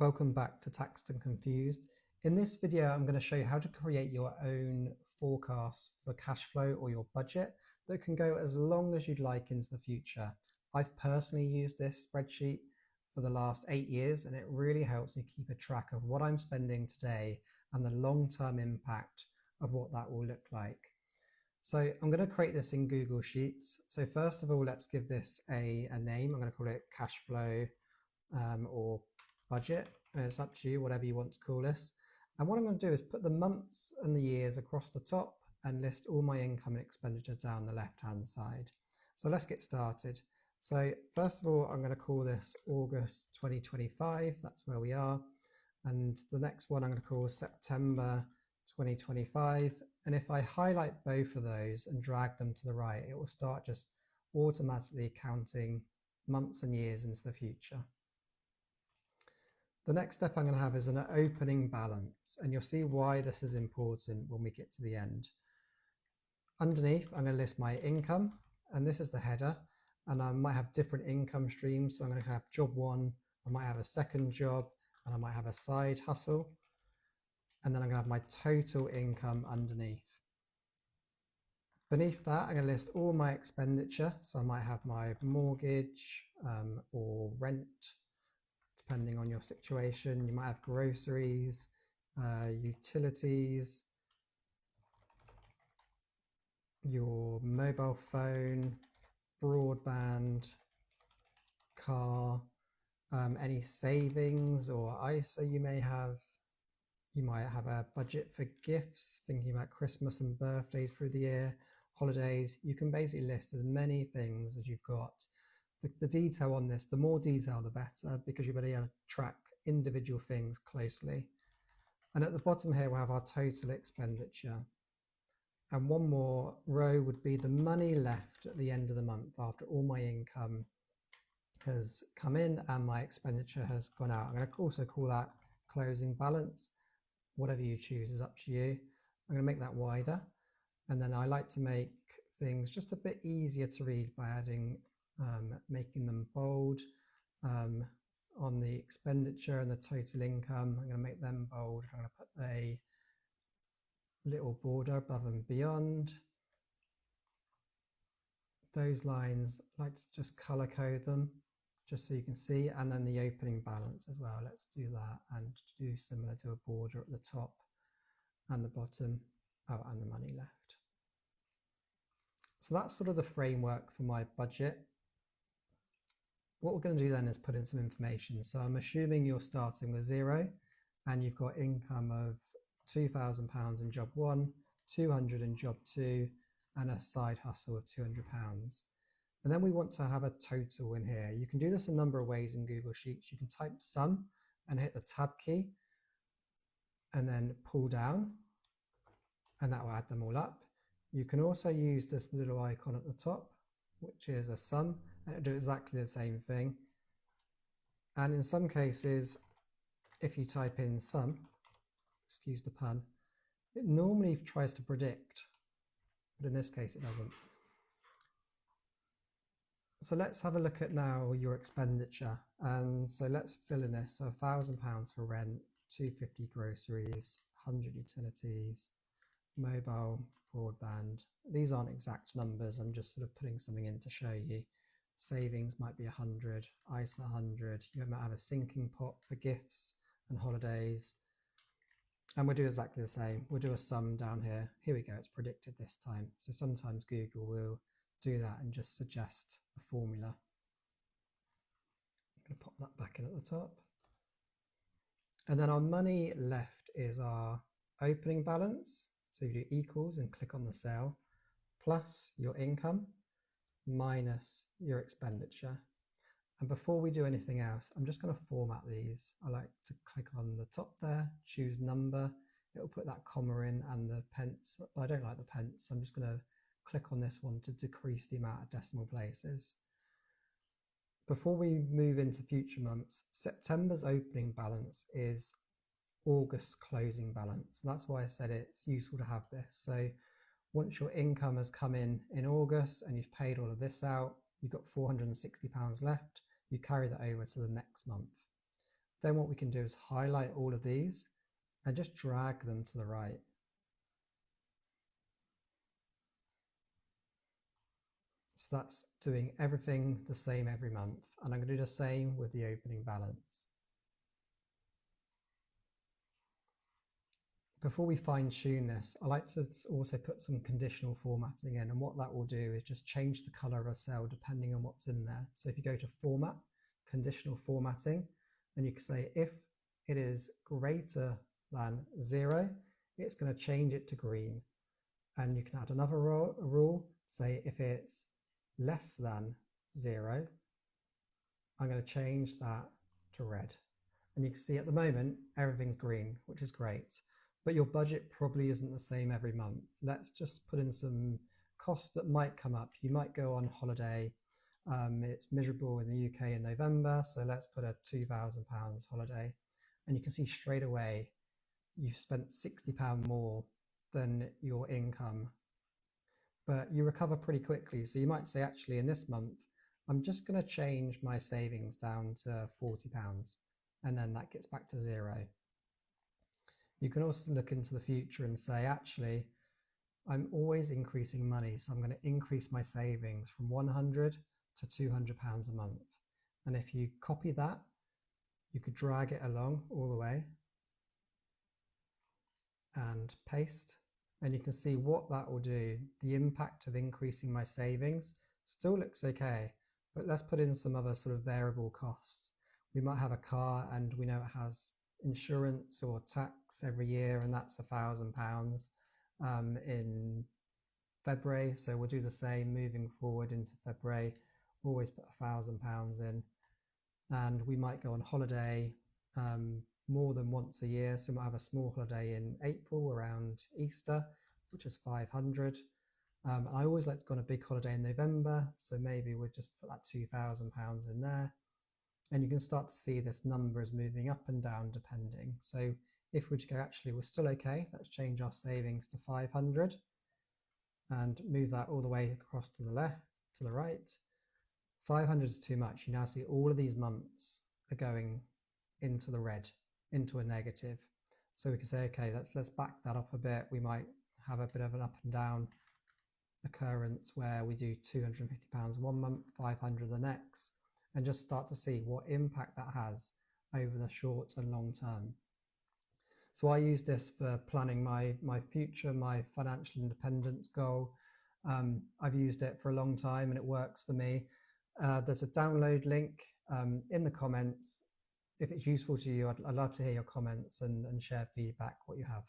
Welcome back to Taxed and Confused. In this video, I'm going to show you how to create your own forecast for cash flow or your budget that can go as long as you'd like into the future. I've personally used this spreadsheet for the last 8 years, and it really helps me keep a track of what I'm spending today and the long-term impact of what that will look like. So I'm going to create this in Google Sheets. So first of all, let's give this a name. I'm going to call it cash flow or budget. It's up to you, whatever you want to call this. And what I'm going to do is put the months and the years across the top and list all my income and expenditure down the left-hand side. So let's get started. So first of all, I'm going to call this August 2025. That's where we are. And the next one I'm going to call September 2025. And if I highlight both of those and drag them to the right, it will start just automatically counting months and years into the future. The next step I'm going to have is an opening balance, and you'll see why this is important when we get to the end. Underneath, I'm going to list my income, and this is the header, and I might have different income streams. So I'm going to have job one, I might have a second job, and I might have a side hustle. And then I'm going to have my total income underneath. Beneath that, I'm going to list all my expenditure. So I might have my mortgage or rent, depending on your situation. You might have groceries, utilities, your mobile phone, broadband, car, any savings or ISA you may have. You might have a budget for gifts, thinking about Christmas and birthdays through the year, holidays. You can basically list as many things as you've got. The detail on this, the more detail, the better, because you'll be able to track individual things closely. And at the bottom here, we'll have our total expenditure. And one more row would be the money left at the end of the month after all my income has come in and my expenditure has gone out. I'm going to also call that closing balance. Whatever you choose is up to you. I'm going to make that wider. And then I like to make things just a bit easier to read by adding, making them bold on the expenditure and the total income. I'm going to make them bold. I'm going to put a little border above and beyond. Those lines, I like to just color code them just so you can see, and then the opening balance as well. Let's do that and do similar to a border at the top and the bottom, and the money left. So that's sort of the framework for my budget. What we're going to do then is put in some information. So I'm assuming you're starting with 0 and you've got income of £2,000 in job 1, 200 in job 2, and a side hustle of £200. And then we want to have a total in here. You can do this a number of ways in Google Sheets. You can type sum and hit the tab key and then pull down, and that will add them all up. You can also use this little icon at the top, which is a sum, and it'll do exactly the same thing. And in some cases, if you type in sum, excuse the pun, it normally tries to predict, but in this case it doesn't. So let's have a look at now your expenditure. And so let's fill in this. So £1,000 for rent, 250 groceries, 100 utilities, mobile, broadband. These aren't exact numbers. I'm just sort of putting something in to show you. Savings might be 100, ISA 100. You might have a sinking pot for gifts and holidays. And we'll do exactly the same. We'll do a sum down here. Here we go. It's predicted this time. So sometimes Google will do that and just suggest a formula. I'm going to pop that back in at the top. And then our money left is our opening balance. So you do equals and click on the cell, plus your income, minus your expenditure. And before we do anything else, I'm just going to format these. I like to click on the top there, choose number. It'll put that comma in and the pence. I don't like the pence. So I'm just going to click on this one to decrease the amount of decimal places. Before we move into future months, September's opening balance is August's closing balance. That's why I said it's useful to have this. So once your income has come in August and you've paid all of this out, you've got £460 left, you carry that over to the next month. Then what we can do is highlight all of these and just drag them to the right. So that's doing everything the same every month. And I'm going to do the same with the opening balance. Before we fine tune this, I like to also put some conditional formatting in, and what that will do is just change the color of a cell depending on what's in there. So if you go to Format, Conditional Formatting, and you can say if it is greater than 0, it's going to change it to green. And you can add another rule, say if it's less than 0, I'm going to change that to red. And you can see at the moment everything's green, which is great. But your budget probably isn't the same every month. Let's just put in some costs that might come up. You might go on holiday. It's miserable in the UK in November, so let's put a £2,000 holiday. And you can see straight away you've spent £60 more than your income. But you recover pretty quickly. So you might say, actually, in this month, I'm just going to change my savings down to £40. And then that gets back to 0. You can also look into the future and say, actually, I'm always increasing money, so I'm going to increase my savings from £100 to £200 a month. And if you copy that, you could drag it along all the way and paste, and you can see what that will do. The impact of increasing my savings still looks okay, but let's put in some other sort of variable costs. We might have a car and we know it has insurance or tax every year, and that's £1,000 in February. So we'll do the same moving forward into February. Always put £1,000 in. And we might go on holiday more than once a year. So we might have a small holiday in April around Easter, which is 500. I always like to go on a big holiday in November, so maybe we'll just put that £2,000 in there. And you can start to see this number is moving up and down depending. So if we go, actually, we're still okay, let's change our savings to 500 and move that all the way across to the left, to the right. 500 is too much. You now see all of these months are going into the red, into a negative. So we can say, okay, let's back that off a bit. We might have a bit of an up and down occurrence where we do £250 one month, 500 the next, and just start to see what impact that has over the short and long term. So I use this for planning my future, my financial independence goal. I've used it for a long time and it works for me. There's a download link in the comments. If it's useful to you, I'd love to hear your comments and share feedback, what you have.